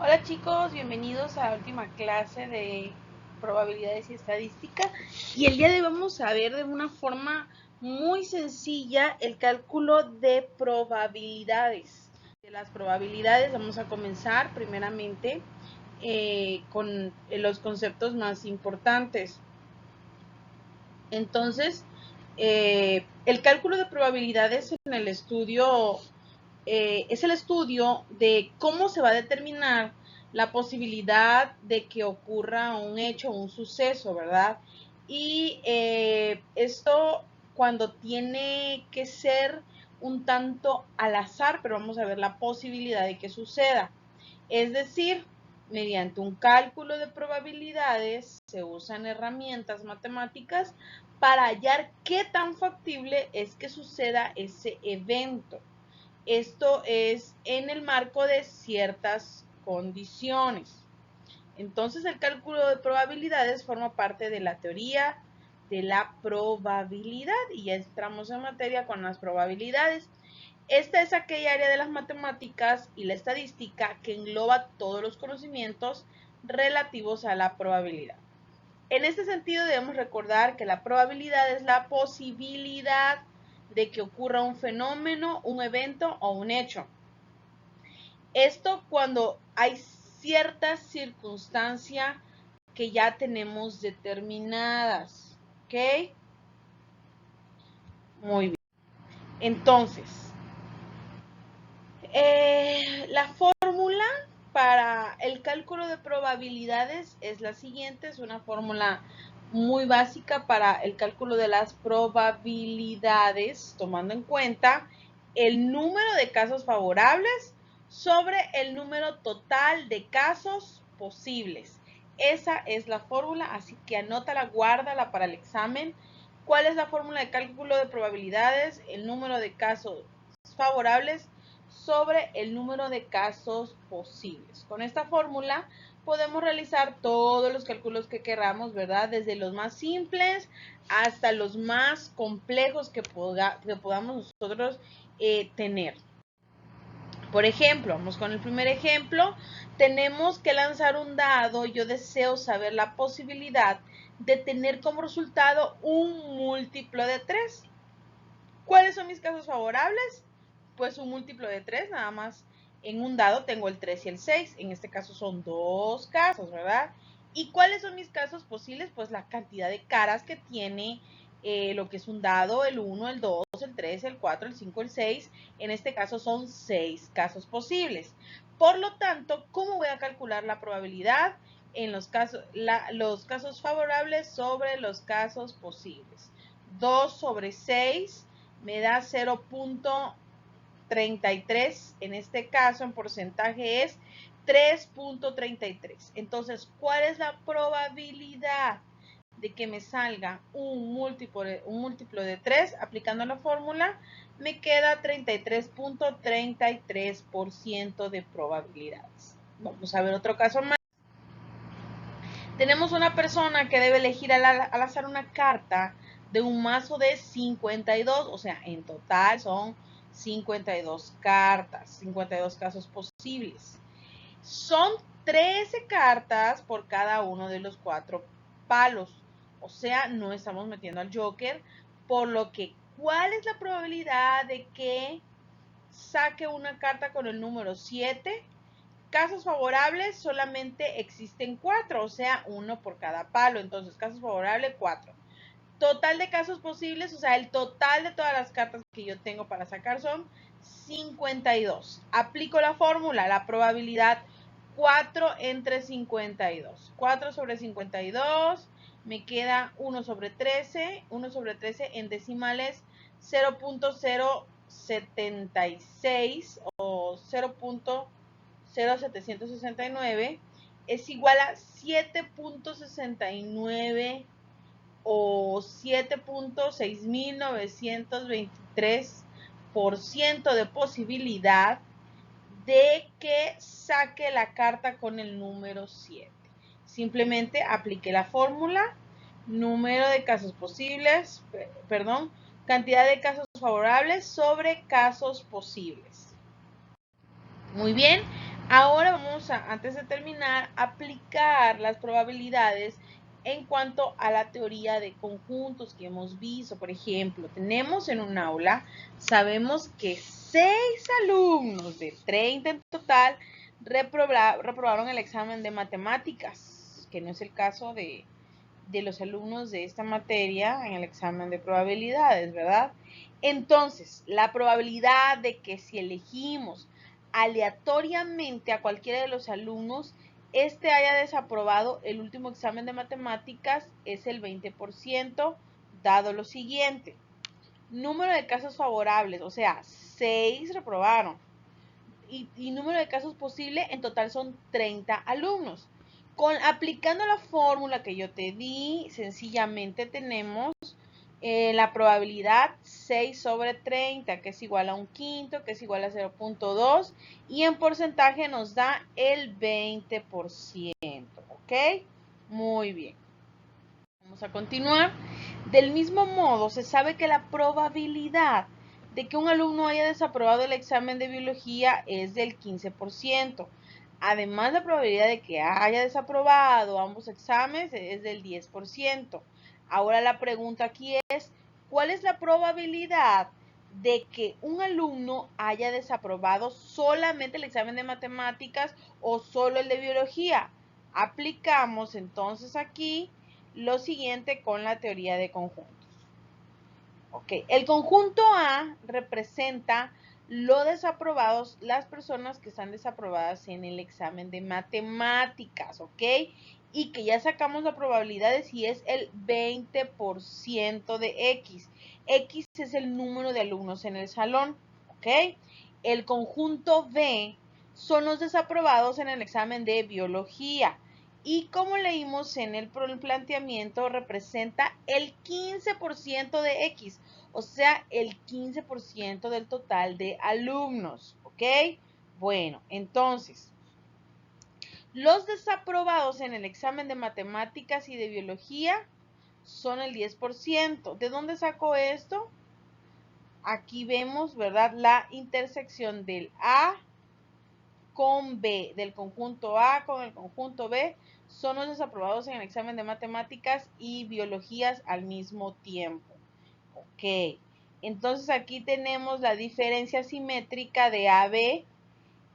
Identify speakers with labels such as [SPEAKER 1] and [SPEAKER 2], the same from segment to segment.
[SPEAKER 1] Hola chicos, bienvenidos a la última clase de probabilidades y estadística. Y el día de hoy vamos a ver de una forma muy sencilla el cálculo de probabilidades. De las probabilidades vamos a comenzar primeramente con los conceptos más importantes. Entonces, el cálculo de probabilidades en el estudio es el estudio de cómo se va a determinar la posibilidad de que ocurra un hecho, un suceso, ¿verdad? Y esto cuando tiene que ser un tanto al azar, pero vamos a ver la posibilidad de que suceda. Es decir, mediante un cálculo de probabilidades se usan herramientas matemáticas para hallar qué tan factible es que suceda ese evento. Esto es en el marco de ciertas condiciones. Entonces, el cálculo de probabilidades forma parte de la teoría de la probabilidad y ya entramos en materia con las probabilidades. Esta es aquella área de las matemáticas y la estadística que engloba todos los conocimientos relativos a la probabilidad. En este sentido, debemos recordar que la probabilidad es la posibilidad de que ocurra un fenómeno, un evento o un hecho. Esto cuando hay cierta circunstancia que ya tenemos determinadas. ¿Ok? Muy bien. Entonces, la fórmula para el cálculo de probabilidades es la siguiente. Es una fórmula muy básica para el cálculo de las probabilidades, tomando en cuenta el número de casos favorables sobre el número total de casos posibles. Esa es la fórmula, así que anótala, guárdala para el examen. ¿Cuál es la fórmula de cálculo de probabilidades? El número de casos favorables sobre el número de casos posibles. Con esta fórmula podemos realizar todos los cálculos que queramos, ¿verdad? Desde los más simples hasta los más complejos que podamos nosotros tener. Por ejemplo, vamos con el primer ejemplo. Tenemos que lanzar un dado. Yo deseo saber la posibilidad de tener como resultado un múltiplo de 3. ¿Cuáles son mis casos favorables? Pues un múltiplo de 3, nada más en un dado tengo el 3 y el 6. En este caso son dos casos, ¿verdad? ¿Y cuáles son mis casos posibles? Pues la cantidad de caras que tiene lo que es un dado, el 1, el 2, el 3, el 4, el 5, el 6. En este caso son 6 casos posibles. Por lo tanto, ¿cómo voy a calcular la probabilidad en los casos favorables sobre los casos posibles? 2 sobre 6 me da 0.33. En este caso, en porcentaje es 3.33. Entonces, ¿cuál es la probabilidad de que me salga un múltiplo de 3? Aplicando la fórmula, me queda 33.33% de probabilidades. Vamos a ver otro caso más. Tenemos una persona que debe elegir al azar una carta de un mazo de 52, o sea, en total son 52 cartas, 52 casos posibles. Son 13 cartas por cada uno de los 4 palos, o sea, no estamos metiendo al Joker, por lo que, ¿cuál es la probabilidad de que saque una carta con el número 7? Casos favorables solamente existen 4, o sea, 1 por cada palo. Entonces, casos favorables, 4. Total de casos posibles, o sea, el total de todas las cartas que yo tengo para sacar son 52. Aplico la fórmula, la probabilidad 4 entre 52. 4 sobre 52, me queda 1 sobre 13. 1 sobre 13 en decimales 0.076 o 0.0769 es igual a 7.69 o 7.6923% de posibilidad de que saque la carta con el número 7. Simplemente apliqué la fórmula, número de casos posibles, cantidad de casos favorables sobre casos posibles. Muy bien, Ahora vamos a, antes de terminar, aplicar las probabilidades en cuanto a la teoría de conjuntos que hemos visto. Por ejemplo, tenemos en un aula, sabemos que 6 alumnos de 30 en total reprobaron el examen de matemáticas, que no es el caso de los alumnos de esta materia en el examen de probabilidades, ¿verdad? Entonces, la probabilidad de que si elegimos aleatoriamente a cualquiera de los alumnos, este haya desaprobado el último examen de matemáticas es el 20%, dado lo siguiente. Número de casos favorables, o sea, 6 reprobaron. Y número de casos posible, en total son 30 alumnos. Aplicando la fórmula que yo te di, sencillamente tenemos la probabilidad 6 sobre 30, que es igual a un quinto, que es igual a 0.2, y en porcentaje nos da el 20%, ¿ok? Muy bien. Vamos a continuar. Del mismo modo, se sabe que la probabilidad de que un alumno haya desaprobado el examen de biología es del 15%. Además, la probabilidad de que haya desaprobado ambos exámenes es del 10%. Ahora la pregunta aquí es, ¿cuál es la probabilidad de que un alumno haya desaprobado solamente el examen de matemáticas o solo el de biología? Aplicamos entonces aquí lo siguiente con la teoría de conjuntos. Ok, el conjunto A representa los desaprobados, las personas que están desaprobadas en el examen de matemáticas, ¿ok? Y que ya sacamos la probabilidad de si es el 20% de X. X es el número de alumnos en el salón, ¿ok? El conjunto B son los desaprobados en el examen de biología. Y como leímos en el planteamiento, representa el 15% de X, o sea, el 15% del total de alumnos, ¿ok? Bueno, entonces, los desaprobados en el examen de matemáticas y de biología son el 10%. ¿De dónde sacó esto? Aquí vemos, ¿verdad? La intersección del A con B, del conjunto A con el conjunto B, son los desaprobados en el examen de matemáticas y biologías al mismo tiempo. Ok, entonces aquí tenemos la diferencia simétrica de AB,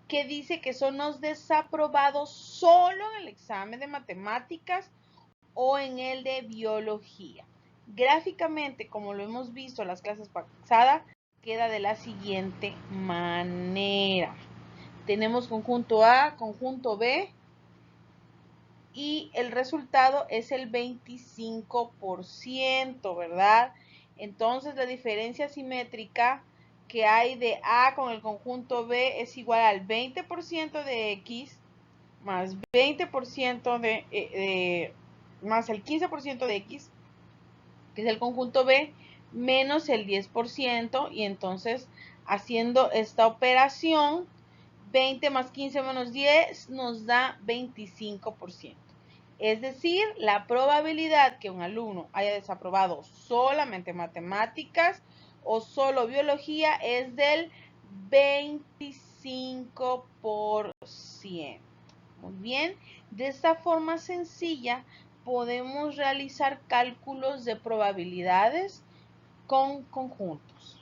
[SPEAKER 1] que dice que son los desaprobados solo en el examen de matemáticas o en el de biología. Gráficamente, como lo hemos visto en las clases pasadas, queda de la siguiente manera. Tenemos conjunto A, conjunto B, y el resultado es el 25%, ¿verdad? Entonces la diferencia simétrica que hay de A con el conjunto B es igual al 20% de X más 20% más el 15% de X, que es el conjunto B, menos el 10%, y entonces haciendo esta operación, 20 más 15 menos 10 nos da 25%. Es decir, la probabilidad que un alumno haya desaprobado solamente matemáticas o solo biología es del 25%. Muy bien, de esta forma sencilla podemos realizar cálculos de probabilidades con conjuntos.